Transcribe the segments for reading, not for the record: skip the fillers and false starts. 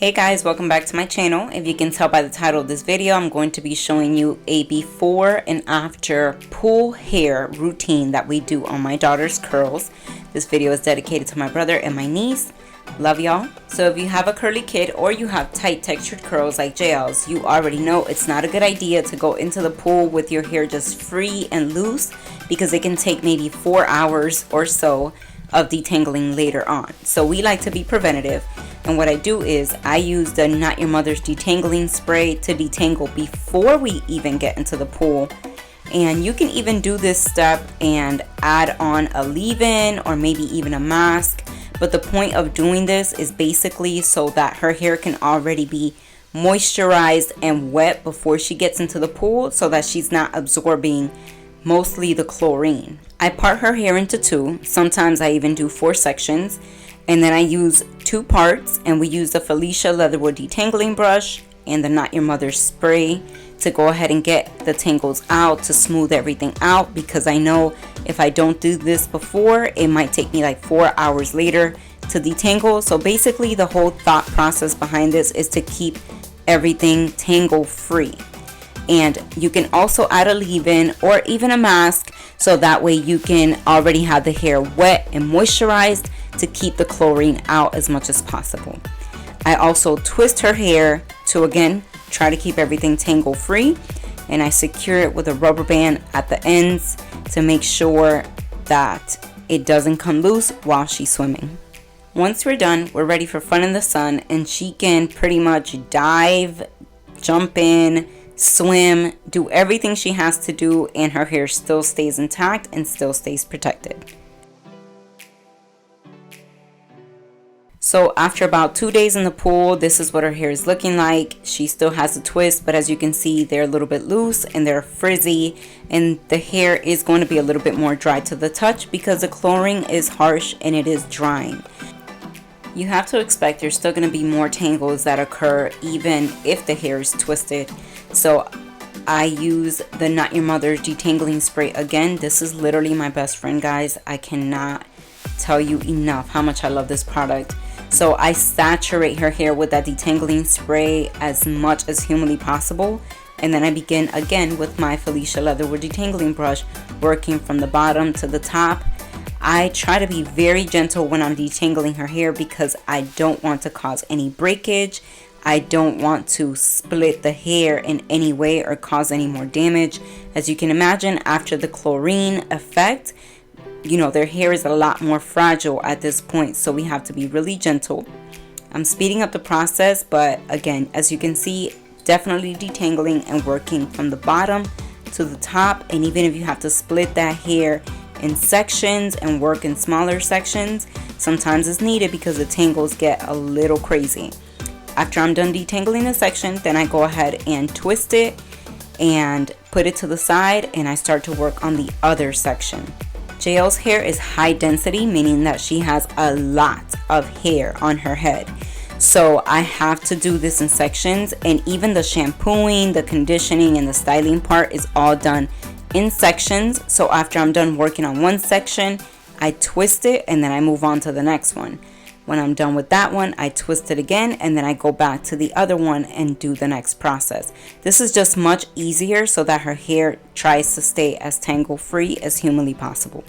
Hey guys, welcome back to my channel. If you can tell by the title of this video, I'm going to be showing you a before and after pool hair routine that we do on my daughter's curls. This video is dedicated to my brother and my niece. Love y'all. So if you have a curly kid or you have tight textured curls like JL's, you already know it's not a good idea to go into the pool with your hair just free and loose, because it can take maybe 4 hours or so of detangling later on. So we like to be preventative. And what I do is I use the Not Your Mother's detangling spray to detangle before we even get into the pool. And you can even do this step and add on a leave-in or maybe even a mask. But the point of doing this is basically so that her hair can already be moisturized and wet before she gets into the pool, so that she's not absorbing mostly the chlorine. I part her hair into two. Sometimes I even do 4 sections. And then I use 2 parts, and we use the Felicia Leatherwood detangling brush and the Not Your Mother's spray to go ahead and get the tangles out, to smooth everything out, because I know if I don't do this before, it might take me like 4 hours later to detangle. So basically the whole thought process behind this is to keep everything tangle free. And you can also add a leave-in or even a mask, so that way you can already have the hair wet and moisturized to keep the chlorine out as much as possible. I also twist her hair to again try to keep everything tangle free, and I secure it with a rubber band at the ends to make sure that it doesn't come loose while she's swimming. Once we're done, we're ready for fun in the sun, and she can pretty much dive, jump in, swim, do everything she has to do, and her hair still stays intact and still stays protected. So after about 2 days in the pool, this is what her hair is looking like. She still has a twist, but as you can see, they're a little bit loose and they're frizzy, and the hair is going to be a little bit more dry to the touch because the chlorine is harsh and it is drying. You have to expect there's still going to be more tangles that occur even if the hair is twisted. So I use the Not Your Mother's detangling spray again. This is literally my best friend, guys. I cannot tell you enough how much I love this product. So I saturate her hair with that detangling spray as much as humanly possible, and then I begin again with my Felicia Leatherwood detangling brush, working from the bottom to the top. I try to be very gentle when I'm detangling her hair because I don't want to cause any breakage. I don't want to split the hair in any way or cause any more damage. As you can imagine, after the chlorine effect, you know, their hair is a lot more fragile at this point, so we have to be really gentle. I'm speeding up the process, but again, as you can see, definitely detangling and working from the bottom to the top. And even if you have to split that hair in sections and work in smaller sections, sometimes it's needed because the tangles get a little crazy. After I'm done detangling the section, then I go ahead and twist it and put it to the side, and I start to work on the other section. JL's hair is high density, meaning that she has a lot of hair on her head. So I have to do this in sections, and even the shampooing, the conditioning, and the styling part is all done in sections. So after I'm done working on one section, I twist it and then I move on to the next one. When I'm done with that one, I twist it again, and then I go back to the other one and do the next process. This is just much easier so that her hair tries to stay as tangle free as humanly possible.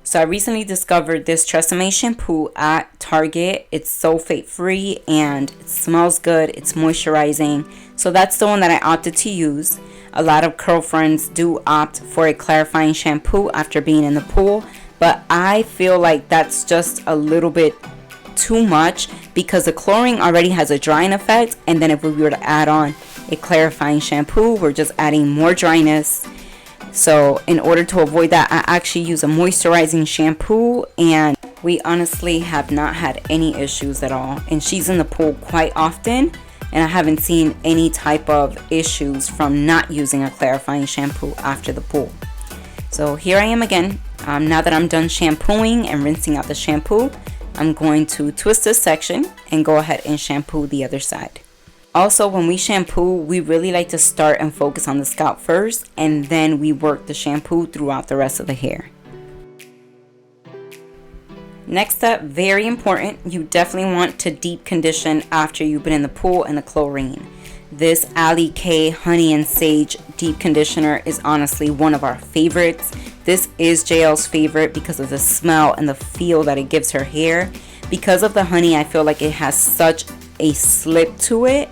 So I recently discovered this Tresemme shampoo at Target. It's sulfate free and it smells good. It's moisturizing. So that's the one that I opted to use. A lot of curl friends do opt for a clarifying shampoo after being in the pool, but I feel like that's just a little bit too much because the chlorine already has a drying effect, and then if we were to add on a clarifying shampoo, we're just adding more dryness. So in order to avoid that, I actually use a moisturizing shampoo, and we honestly have not had any issues at all. And she's in the pool quite often, and I haven't seen any type of issues from not using a clarifying shampoo after the pool. So here I am again. Now that I'm done shampooing and rinsing out the shampoo, I'm going to twist this section and go ahead and shampoo the other side. Also, when we shampoo, we really like to start and focus on the scalp first, and then we work the shampoo throughout the rest of the hair. Next up, very important, you definitely want to deep condition after you've been in the pool and the chlorine. This Alley K Honey and Sage deep conditioner is honestly one of our favorites. This is JL's favorite because of the smell and the feel that it gives her hair. Because of the honey, I feel like it has such a slip to it,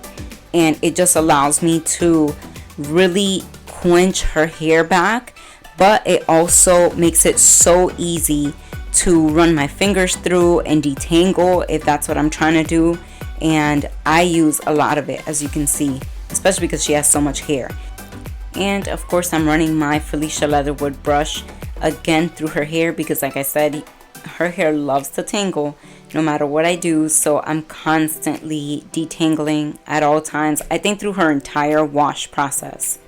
and it just allows me to really quench her hair back, but it also makes it so easy to run my fingers through and detangle if that's what I'm trying to do. And I use a lot of it, as you can see, especially because she has so much hair. And of course I'm running my Felicia Leatherwood brush again through her hair because, like I said, her hair loves to tangle no matter what I do, so I'm constantly detangling at all times. I think through her entire wash process.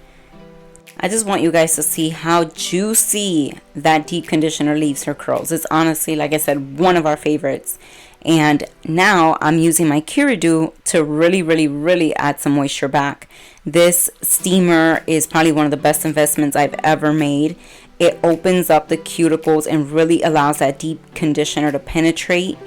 I just want you guys to see how juicy that deep conditioner leaves her curls. It's honestly, like I said, one of our favorites. And now I'm using my Curadew to really add some moisture back. This steamer is probably one of the best investments I've ever made. It opens up the cuticles and really allows that deep conditioner to penetrate.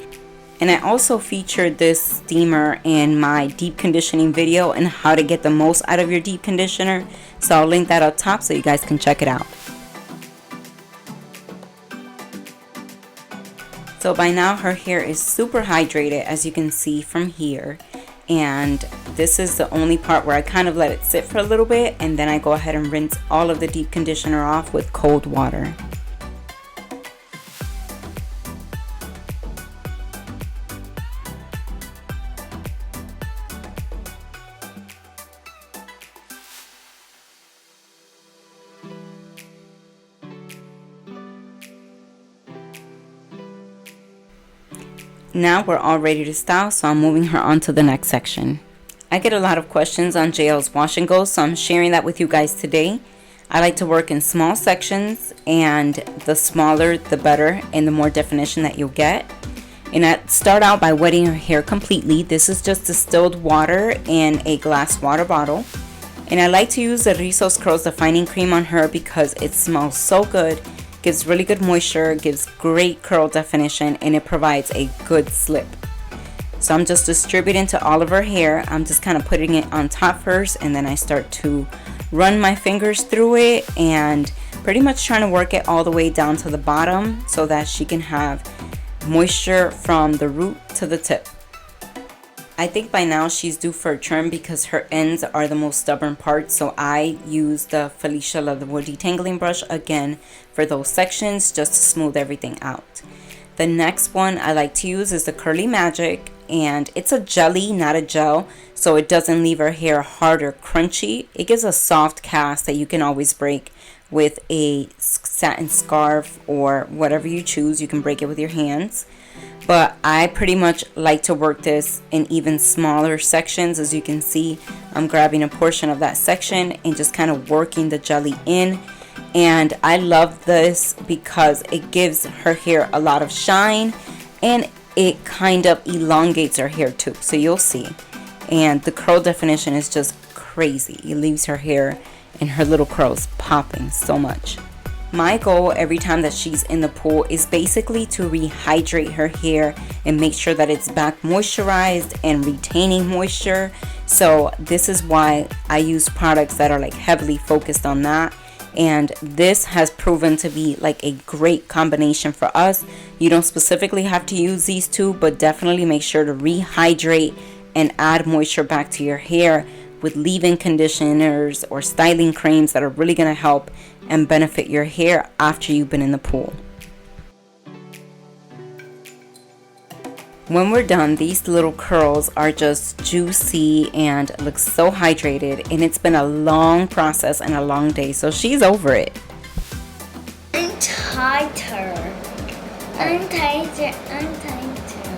And I also featured this steamer in my deep conditioning video and how to get the most out of your deep conditioner. So I'll link that up top so you guys can check it out. So by now her hair is super hydrated, as you can see from here. And this is the only part where I kind of let it sit for a little bit, and then I go ahead and rinse all of the deep conditioner off with cold water. Now we're all ready to style, so I'm moving her on to the next section. I get a lot of questions on JL's wash and go, so I'm sharing that with you guys today. I like to work in small sections, and the smaller the better and the more definition that you'll get. And I start out by wetting her hair completely. This is just distilled water in a glass water bottle. And I like to use the Rizos Curls Defining Cream on her because it smells so good. Gives really good moisture, gives great curl definition, and it provides a good slip. So I'm just distributing to all of her hair. I'm just kind of putting it on top first, and then I start to run my fingers through it and pretty much trying to work it all the way down to the bottom so that she can have moisture from the root to the tip. I think by now she's due for a trim because her ends are the most stubborn part, so I use the Felicia Leatherwood detangling brush again for those sections just to smooth everything out. The next one I like to use is the Curly Magic, and it's a jelly, not a gel, so it doesn't leave her hair hard or crunchy. It gives a soft cast that you can always break with a satin scarf or whatever you choose. You can break it with your hands. But I pretty much like to work this in even smaller sections. As you can see, I'm grabbing a portion of that section and just kind of working the jelly in. And I love this because it gives her hair a lot of shine, and it kind of elongates her hair too. So you'll see. And the curl definition is just crazy. It leaves her hair and her little curls popping so much. My goal every time that she's in the pool is basically to rehydrate her hair and make sure that it's back moisturized and retaining moisture. So this is why I use products that are like heavily focused on that. And this has proven to be like a great combination for us. You don't specifically have to use these two, but definitely make sure to rehydrate and add moisture back to your hair with leave-in conditioners or styling creams that are really going to help and benefit your hair after you've been in the pool. When we're done, these little curls are just juicy and look so hydrated, and it's been a long process and a long day, so she's over it. I'm tighter. I'm tighter.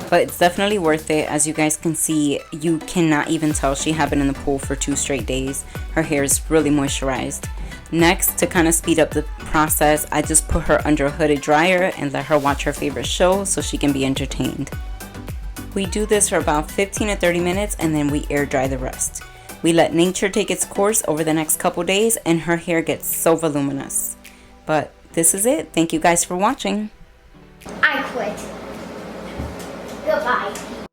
But it's definitely worth it. As you guys can see, you cannot even tell she had been in the pool for 2 straight days. Her hair is really moisturized. Next, to kind of speed up the process, I just put her under a hooded dryer and let her watch her favorite show so she can be entertained. We do this for about 15 to 30 minutes, and then we air dry the rest. We let nature take its course over the next couple days, and her hair gets so voluminous. But this is it. Thank you guys for watching. I quit. Bye-bye.